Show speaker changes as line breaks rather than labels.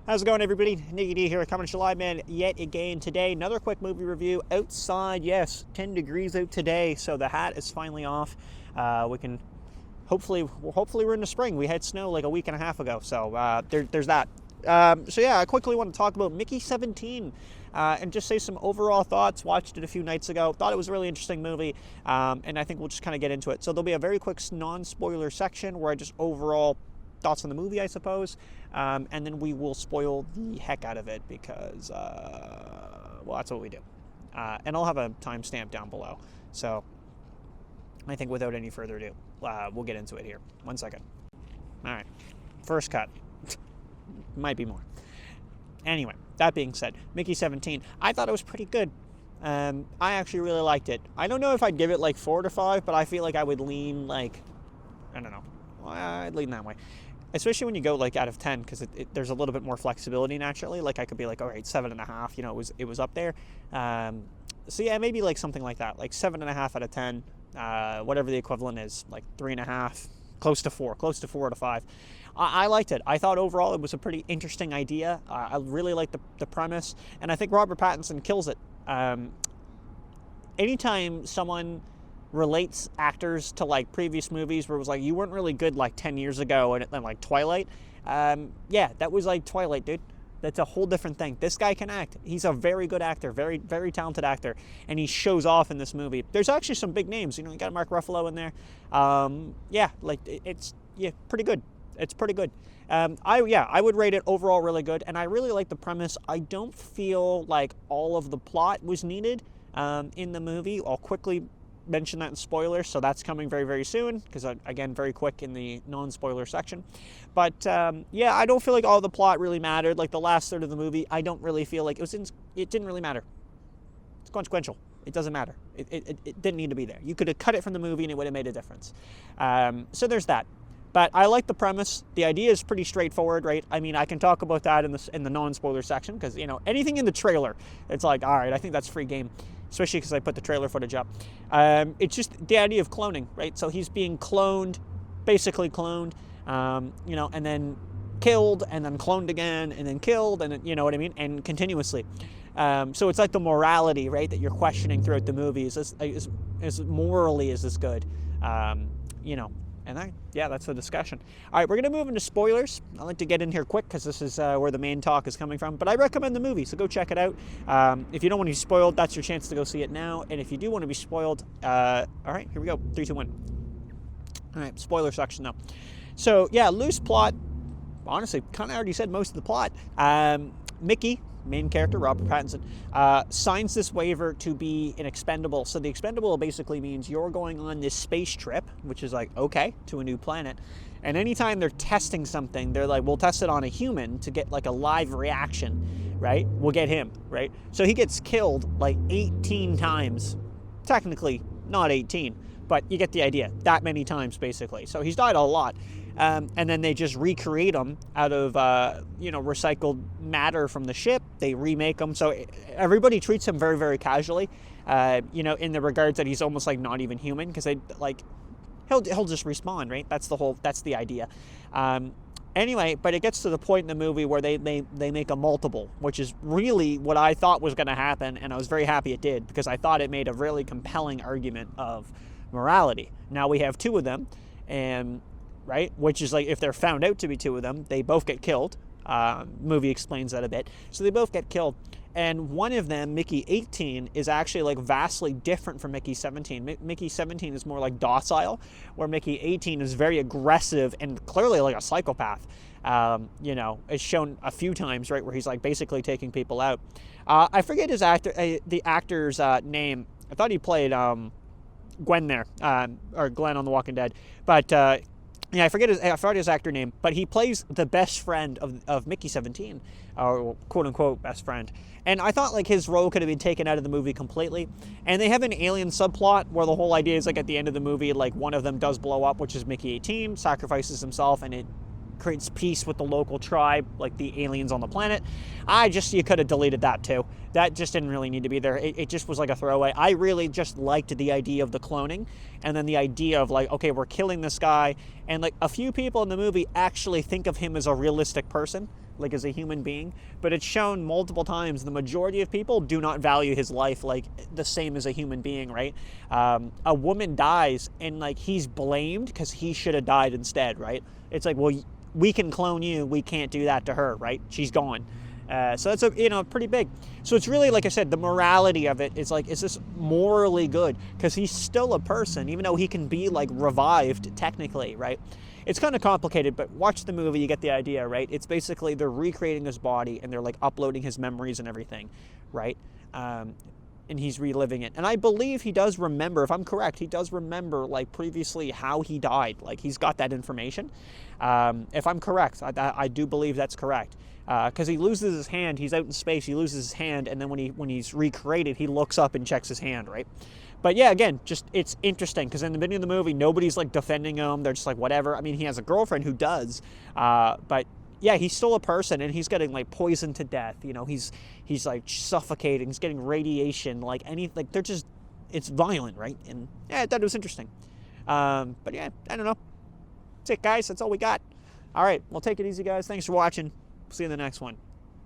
How's it going, everybody? Nicky D here, coming to you live, man, yet again today. Another quick movie review. Outside, yes, 10 degrees out today, so the hat is finally off. We can hopefully we're in the spring. We had snow like a week and a half ago, so there's that. So yeah, I quickly want to talk about Mickey 17 and just say some overall thoughts. Watched it a few nights ago. Thought it was a really interesting movie, and I think we'll just kind of get into it. So there'll be a very quick non-spoiler section where I just overall thoughts on the movie, I suppose, and then we will spoil the heck out of it because, well, that's what we do. And I'll have a timestamp down below. So I think without any further ado, we'll get into it here. 1 second. All right. First cut. Might be more. Anyway, that being said, Mickey 17, I thought it was pretty good. I actually really liked it. I don't know if I'd give it like 4 to 5, but I feel like I would lean like, I don't know. I'd lean that way. Especially when you go like out of 10, because there's a little bit more flexibility naturally. Like I could be like, all right, 7.5. You know, it was up there. So yeah, maybe like something like that, like 7.5 out of 10. Whatever the equivalent is, like 3.5, close to 4 to 5. I liked it. I thought overall it was a pretty interesting idea. I really liked the premise, and I think Robert Pattinson kills it. Anytime someone relates actors to like previous movies where it was like you weren't really good like 10 years ago and like Twilight, yeah, that was like Twilight, dude. That's a whole different thing. This guy can act. He's a very good actor, very, very talented actor, and he shows off in this movie. There's actually some big names. You know, you got Mark Ruffalo in there. Yeah, like it's pretty good. It's pretty good. I would rate it overall really good, and I really like the premise. I don't feel like all of the plot was needed in the movie. I'll quickly mention that in spoilers, so that's coming very, very soon, because again, very quick in the non-spoiler section. But yeah, I don't feel like all the plot really mattered. Like the last third of the movie, I don't really feel like it didn't really matter. It's consequential. It doesn't matter. It didn't need to be there. You could have cut it from the movie and it would have made a difference. So there's that. But I like the premise. The idea is pretty straightforward, right? I mean, I can talk about that in the non-spoiler section, because, you know, anything in the trailer, it's like, all right, I think that's free game, especially because I put the trailer footage up. It's just the idea of cloning, right? So he's being cloned, basically cloned, you know, and then killed, and then cloned again, and then killed, and then, you know what I mean? And continuously. So it's like the morality, right, that you're questioning throughout the movie. Is morally, is this good? You know. And that's the discussion. All right, we're going to move into spoilers. I like to get in here quick because this is where the main talk is coming from. But I recommend the movie, so go check it out. If you don't want to be spoiled, that's your chance to go see it now. And if you do want to be spoiled, all right, here we go. 3, 2, 1. All right, spoiler section now. So, yeah, loose plot. Honestly, kind of already said most of the plot. Mickey, main character, Robert Pattinson, signs this waiver to be an expendable. So the expendable basically means you're going on this space trip, which is like, okay, to a new planet. And anytime they're testing something, they're like, we'll test it on a human to get like a live reaction, right? We'll get him, right? So he gets killed like 18 times. Technically, not 18, but you get the idea. That many times, basically. So he's died a lot. And then they just recreate them out of, recycled matter from the ship. They remake them. So everybody treats him very, very casually, in the regards that he's almost like not even human, because he'll just respawn, right? That's the idea. Anyway, but it gets to the point in the movie where they make a multiple, which is really what I thought was going to happen. And I was very happy it did, because I thought it made a really compelling argument of morality. Now we have 2 of them, and right? Which is like, if they're found out to be 2 of them, they both get killed. Movie explains that a bit. So they both get killed. And one of them, Mickey 18, is actually like vastly different from Mickey 17. Mickey 17 is more like docile, where Mickey 18 is very aggressive and clearly like a psychopath. It's shown a few times, right, where he's like basically taking people out. I forget the actor's name. I thought he played Gwen there, or Glenn on The Walking Dead. But yeah, I forget his actor name, but he plays the best friend of Mickey 17, or quote-unquote best friend. And I thought like his role could have been taken out of the movie completely. And they have an alien subplot where the whole idea is like at the end of the movie, like one of them does blow up, which is Mickey 18, sacrifices himself, and it creates peace with the local tribe, like the aliens on the planet. You could have deleted that too. That just didn't really need to be there. It just was like a throwaway. I really just liked the idea of the cloning, and then the idea of like, okay, we're killing this guy, and like a few people in the movie actually think of him as a realistic person. like as a human being, but it's shown multiple times the majority of people do not value his life like the same as a human being, right? A woman dies and like he's blamed because he should have died instead, right? It's like, well, we can clone you, we can't do that to her, right? She's gone. So that's pretty big. So it's really, like I said, the morality of it is like, is this morally good? Because he's still a person, even though he can be like revived technically, right? It's kind of complicated, but watch the movie, you get the idea, right? It's basically they're recreating his body and they're like uploading his memories and everything, right? And he's reliving it. And I believe he does remember, if I'm correct, he does remember like previously how he died. Like he's got that information. If I'm correct, I do believe that's correct. Because he loses his hand, he's out in space, he loses his hand, and then when he's recreated, he looks up and checks his hand, right? But yeah, again, just it's interesting because in the beginning of the movie, nobody's like defending him. They're just like, whatever. I mean, he has a girlfriend who does, but yeah, he's still a person, and he's getting like poisoned to death. You know, he's like suffocating. He's getting radiation. Like they're just, it's violent, right? And yeah, I thought it was interesting. But yeah, I don't know. That's it, guys. That's all we got. All right, well, take it easy, guys. Thanks for watching. See you in the next one.